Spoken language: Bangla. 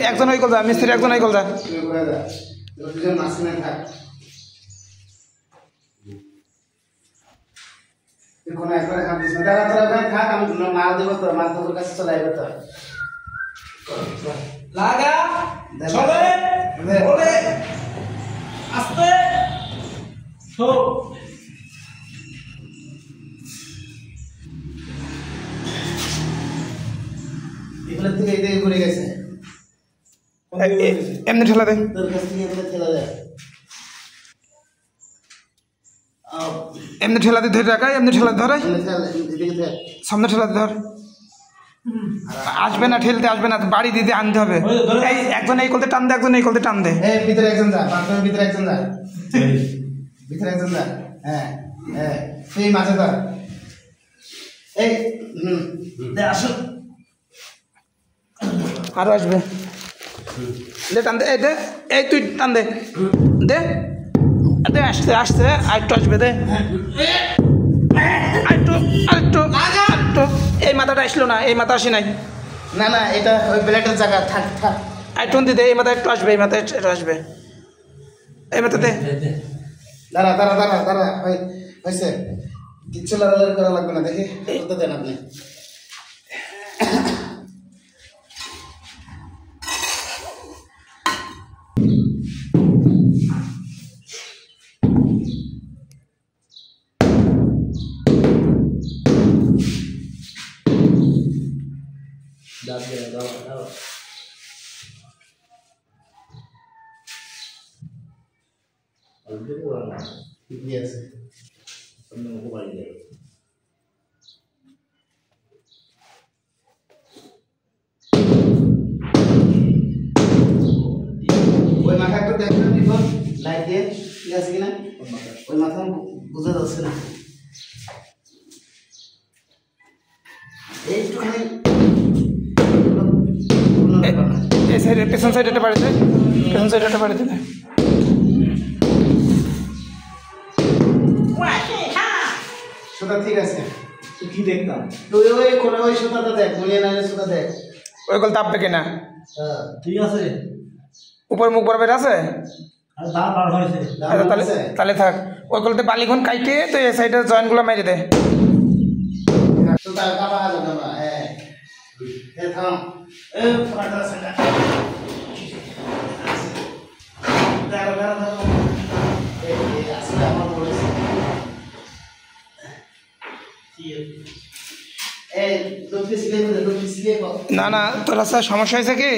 একজন ওই কল যা মিস্ত্রি একজন ওই কল যা দুজন মাঝখানে থাক এখন একবার কাম দিস না দাদা তোরা ওখানে থাক আমি মাল দেবো তো মাল তোর কাছে চলে আসবে তো লাগা চলে বলে আস্তে তো এগুলো থেকে এই ঘুরে গেছে এমনি ঠেলা দে তোর কাছ থেকে এগুলো চলে যায় এমনি ঠেলা দিয়ে ধরে রাখাই এমনি ঠেলা ধরে সামনে ঠেলা ধর আসবে না ঠেলতে আসবে না বাড়ি দিতে আনতে হবে এই একজন এই কলতে টান দে একজন এই কলতে টান দে এই ভিতরে একজন যা বাথরুমের ভিতরে একজন যা ভিতরে একজন যা হ্যাঁ হ্যাঁ তুই মাঝে ধর এই দে আসো আরো আসবে দে টান দে এই দে এই তুই টান দে দে দে আসতে আসতে আরেকটু আসবে দে আরেকটু এই মাথাটা আসলো না এই মাথা আসি নাই না না এটা ওই ব্লেডের জায়গা থাক থাক আরেকটু দিতে এই মাথা একটু আসবে এই মাথা একটু আসবে এই মাথা দে দাঁড়া দাঁড়া দাঁড়া দাঁড়া হয়েছে কিচ্ছু লড়ালড়ি করা লাগবে না দেখি করতে দেন আপনি ওই মাথা একটু দেখবেন বিপদ লাইট দিয়ে ঠিক আছে কিনা ওই মাথা বোঝা যাচ্ছে না এইটুখানি এই সাইডে পেছন সাইডে একটা বাড়ি দে পেছন সাইডে একটা বাড়ি দে সুতা ঠিক আছে কি দেখতাম তুই ওই কোনে ওই সুতাটা দেখ মুনিয়ে নাইলে সুতা দেখ ওই কল তাপবে কিনা হ্যাঁ ঠিক আছে উপর মুখ বরাবর আছে আর দাঁড় বার হয়েছে আচ্ছা তাহলে তাহলে থাক ওই কলতে বালিগুন কাইটে তো এই সাইডের জয়েন্টগুলো মেরে দে সুতা কাবা হাজা কাবা হ্যাঁ এ থাম এ ফাটা সেটা দাঁড়া দাঁড়া দাঁড়া এই আসলে আমার বলেছে এই দুটো সিলে দুটো সিলে না না তোর রাস্তায় সমস্যা হয়েছে কি